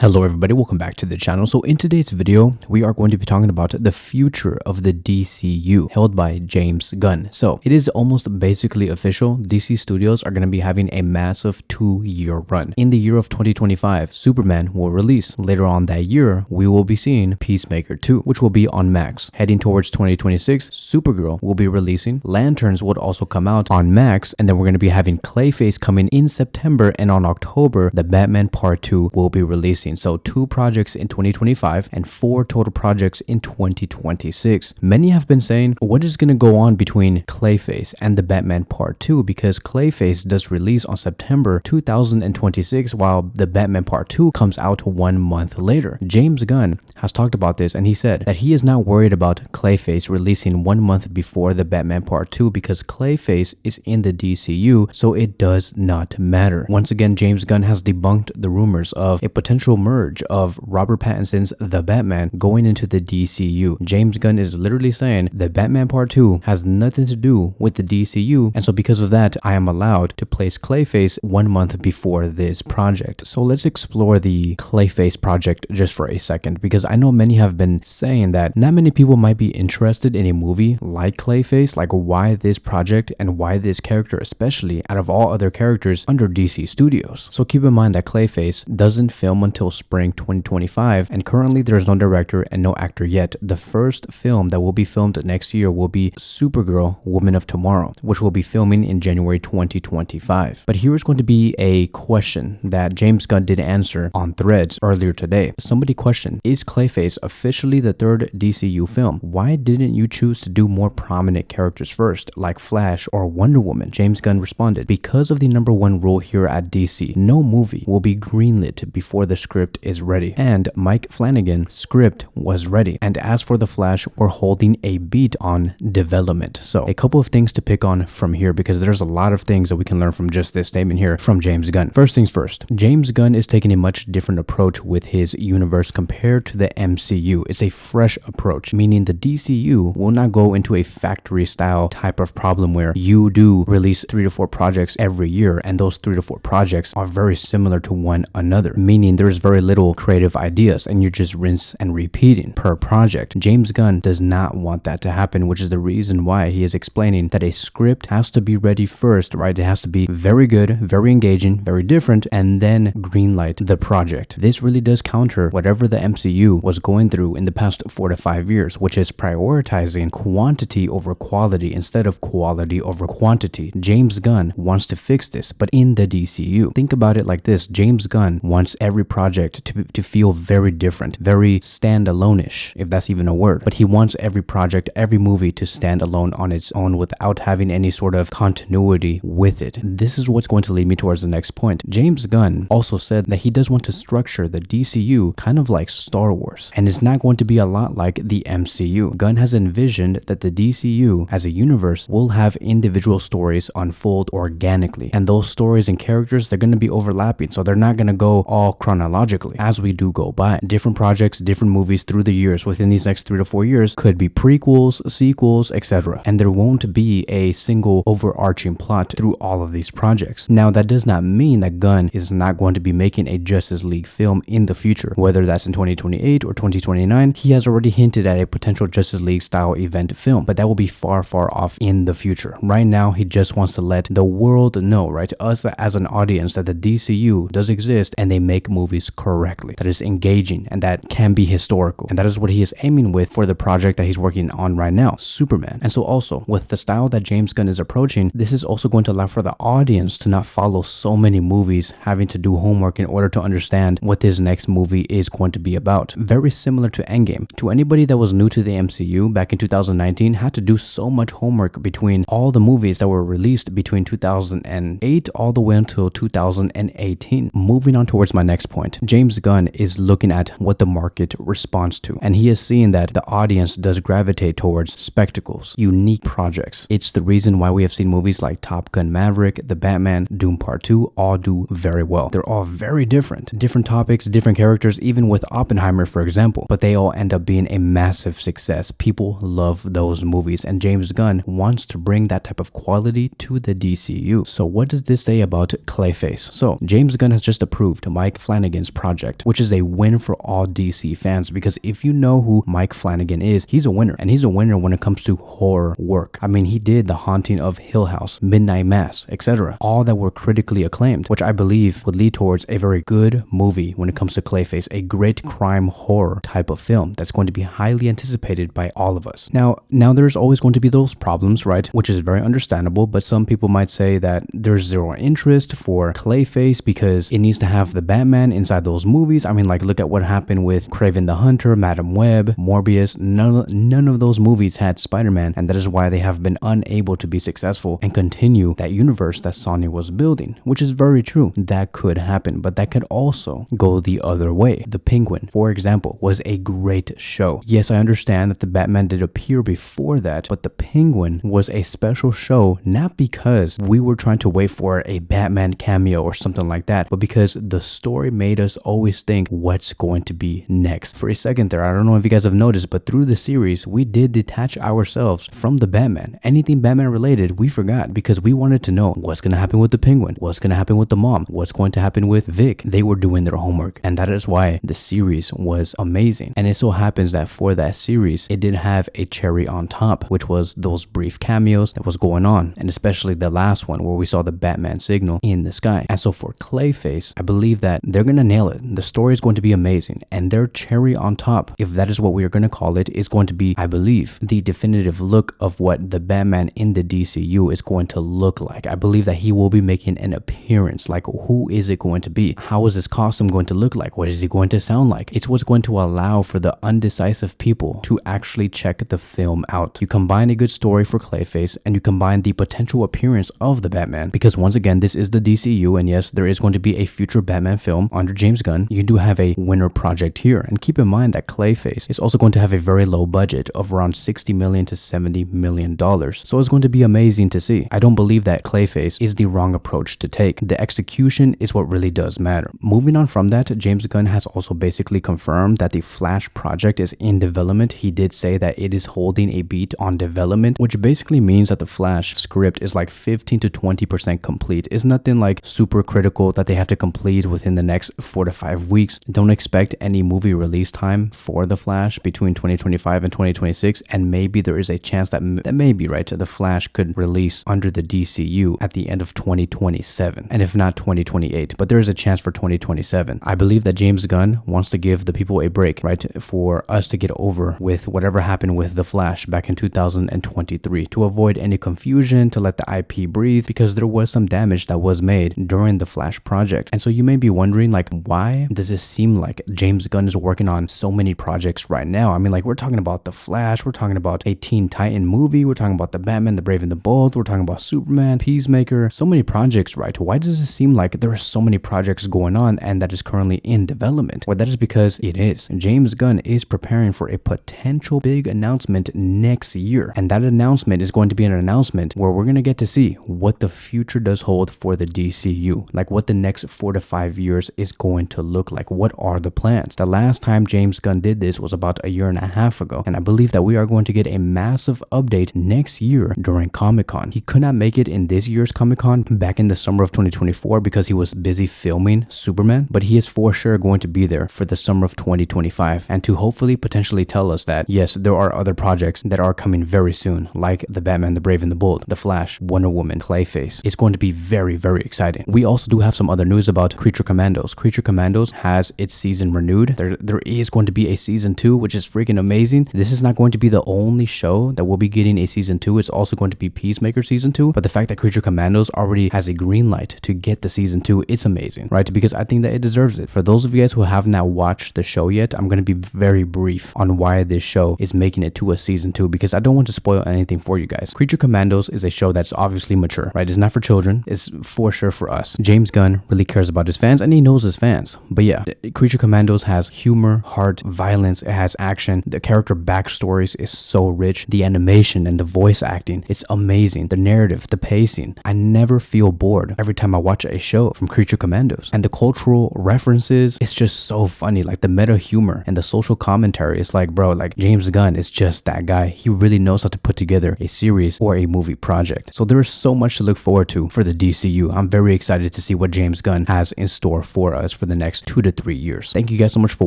Hello everybody, welcome back to the channel. So in today's video, we are going to be talking about the future of the DCU held by James Gunn. So it is almost basically official. DC Studios are going to be having a massive 2-year run. In the year of 2025, Superman will release. Later on that year, we will be seeing Peacemaker 2, which will be on Max. Heading towards 2026, SuperGirl will be releasing. Lanterns would also come out on Max, and then we're going to be having ClayFace coming in September, and on October, the Batman Part 2 will be releasing. So 2 projects in 2025 and 4 total projects in 2026. Many have been saying, what is going to go on between ClayFace and the Batman Part 2? Because ClayFace does release on September 2026, while the Batman Part 2 comes out 1 month later. James Gunn has talked about this, and he said that he is not worried about ClayFace releasing 1 month before the Batman Part 2 because ClayFace is in the DCU, so it does not matter. Once again, James Gunn has debunked the rumors of a potential merge of Robert Pattinson's The Batman going into the DCU. James Gunn is literally saying the Batman Part 2 has nothing to do with the DCU, and so because of that, I am allowed to place ClayFace 1 month before this project. So let's explore the ClayFace project just for a second, because I know many have been saying that not many people might be interested in a movie like ClayFace, like why this project and why this character, especially out of all other characters under DC Studios. So keep in mind that ClayFace doesn't film until spring 2025, and currently there is no director and no actor yet. The first film that will be filmed next year will be SuperGirl, Woman of Tomorrow, which will be filming in January 2025. But here is going to be a question that James Gunn did answer on Threads earlier today. Somebody questioned, is ClayFace officially the 3rd DCU film? Why didn't you choose to do more prominent characters first, like Flash or Wonder Woman? James Gunn responded, because of the #1 rule here at DC, no movie will be greenlit before the script is ready, and Mike Flanagan's script was ready. And as for the Flash, we're holding a beat on development. So a couple of things to pick on from here, because there's a lot of things that we can learn from just this statement here from James Gunn. First things first, James Gunn is taking a much different approach with his universe compared to the MCU. It's a fresh approach, meaning the DCU will not go into a factory style type of problem where you do release 3 to 4 projects every year, and those 3 to 4 projects are very similar to one another, meaning there's very little creative ideas and you're just rinse and repeating per project. James Gunn does not want that to happen, which is the reason why he is explaining that a script has to be ready first, right? It has to be very good, very engaging, very different, and then greenlight the project. This really does counter whatever the MCU was going through in the past 4 to 5 years, which is prioritizing quantity over quality instead of quality over quantity. James Gunn wants to fix this, but in the DCU. Think about it like this. James Gunn wants every project to feel very different, very standalone-ish, if that's even a word. But he wants every project, every movie to stand alone on its own without having any sort of continuity with it. This is what's going to lead me towards the next point. James Gunn also said that he does want to structure the DCU kind of like Star Wars, and it's not going to be a lot like the MCU. Gunn has envisioned that the DCU as a universe will have individual stories unfold organically, and those stories and characters, they're going to be overlapping, so they're not going to go all chronologically as we do go by. Different projects, different movies through the years within these next 3 to 4 years could be prequels, sequels, etc. And there won't be a single overarching plot through all of these projects. Now, that does not mean that Gunn is not going to be making a Justice League film in the future, whether that's in 2028 or 2029. He has already hinted at a potential Justice League style event film, but that will be far, far off in the future. Right now, he just wants to let the world know, right, us as an audience, that the DCU does exist and they make movies correctly, that is engaging and that can be historical. And that is what he is aiming with for the project that he's working on right now, Superman. And so also with the style that James Gunn is approaching, this is also going to allow for the audience to not follow so many movies, having to do homework in order to understand what this next movie is going to be about. Very similar to Endgame. To anybody that was new to the MCU back in 2019, had to do so much homework between all the movies that were released between 2008 all the way until 2018. Moving on towards my next point, James Gunn is looking at what the market responds to, and he is seeing that the audience does gravitate towards spectacles, unique projects. It's the reason why we have seen movies like Top Gun Maverick, The Batman, Doom Part 2 all do very well. They're all very different topics, different characters, even with Oppenheimer, for example, but they all end up being a massive success. People love those movies, and James Gunn wants to bring that type of quality to the DCU. So what does this say about ClayFace? So James Gunn has just approved Mike Flanagan's project, which is a win for all DC fans, because if you know who Mike Flanagan is, he's a winner, and he's a winner when it comes to horror work. I mean, he did The Haunting of Hill House, Midnight Mass, etc. All that were critically acclaimed, which I believe would lead towards a very good movie when it comes to ClayFace, a great crime horror type of film that's going to be highly anticipated by all of us. Now there's always going to be those problems, right? Which is very understandable, but some people might say that there's zero interest for ClayFace because it needs to have the Batman inside those movies. I mean, like, look at what happened with Kraven the Hunter, Madam Web, Morbius. None of those movies had Spider-Man, and that is why they have been unable to be successful and continue that universe that Sony was building, which is very true. That could happen, but that could also go the other way. The Penguin, for example, was a great show. Yes, I understand that the Batman did appear before that, but the Penguin was a special show, not because we were trying to wait for a Batman cameo or something like that, but because the story made us always think what's going to be next. For a second there, I don't know if you guys have noticed, but through the series, we did detach ourselves from the Batman. Anything Batman related, we forgot because we wanted to know what's going to happen with the Penguin, what's going to happen with the mom, what's going to happen with Vic. They were doing their homework, and that is why the series was amazing. And it so happens that for that series, it did have a cherry on top, which was those brief cameos that was going on, and especially the last one where we saw the Batman signal in the sky. And so for ClayFace, I believe that they're going to nail it. The story is going to be amazing, and their cherry on top, if that is what we are going to call it, is going to be, I believe, the definitive look of what the Batman in the DCU is going to look like. I believe that he will be making an appearance. Like, who is it going to be? How is his costume going to look like? What is he going to sound like? It's what's going to allow for the undecisive people to actually check the film out. You combine a good story for ClayFace, and you combine the potential appearance of the Batman, because once again, this is the DCU, and yes, there is going to be a future Batman film under James Gunn. You do have a winner project here, and keep in mind that ClayFace is also going to have a very low budget of around $60 million to $70 million. So it's going to be amazing to see. I don't believe that ClayFace is the wrong approach to take. The execution is what really does matter. Moving on from that, James Gunn has also basically confirmed that the Flash project is in development. He did say that it is holding a beat on development, which basically means that the Flash script is like 15 to 20% complete. It's nothing like super critical that they have to complete within the next 4 to 5 weeks. Don't expect any movie release time for the Flash between 2025 and 2026, and maybe there is a chance that maybe, right, the Flash could release under the DCU at the end of 2027, and if not 2028, but there is a chance for 2027. I believe that James Gunn wants to give the people a break, right, for us to get over with whatever happened with the Flash back in 2023, to avoid any confusion, to let the IP breathe, because there was some damage that was made during the Flash project. And so you may be wondering, like, why does it seem like James Gunn is working on so many projects right now? I mean, like, we're talking about the Flash, we're talking about a Teen Titan movie, we're talking about the Batman, the Brave and the Bold, we're talking about Superman, Peacemaker, so many projects, right? Why does it seem like there are so many projects going on and that is currently in development? Well, that is because it is. James Gunn is preparing for a potential big announcement next year, and that announcement is going to be an announcement where we're going to get to see what the future does hold for the DCU, like what the next 4 to 5 years is going to look like. What are the plans? The last time James Gunn did this was about a year and a half ago, and I believe that we are going to get a massive update next year during Comic-Con. He could not make it in this year's Comic-Con back in the summer of 2024 because he was busy filming Superman, but he is for sure going to be there for the summer of 2025, and to hopefully potentially tell us that yes, there are other projects that are coming very soon, like the Batman, the Brave and the Bold, the Flash, Wonder Woman, ClayFace. It's going to be very, very exciting. We also do have some other news about Creature Commandos. Creature Commandos has its season renewed. There is going to be a season 2, which is freaking amazing. This is not going to be the only show that will be getting a season 2. It's also going to be Peacemaker season 2, but the fact that Creature Commandos already has a green light to get the season 2, it's amazing, right? Because I think that it deserves it. For those of you guys who have not watched the show yet, I'm going to be very brief on why this show is making it to a season 2, because I don't want to spoil anything for you guys. Creature Commandos is a show that's obviously mature, right? It's not for children. It's for sure for us. James Gunn really cares about his fans, and he knows his fans. But yeah, Creature Commandos has humor, heart, violence. It has action. The character backstories is so rich. The animation and the voice acting, it's amazing. The narrative, the pacing. I never feel bored every time I watch a show from Creature Commandos. And the cultural references, it's just so funny. Like the meta humor and the social commentary, it's like, bro, like James Gunn is just that guy. He really knows how to put together a series or a movie project. So there is so much to look forward to for the DCU. I'm very excited to see what James Gunn has in store for us for for the next 2 to 3 years. Thank you guys so much for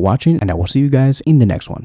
watching, and I will see you guys in the next one.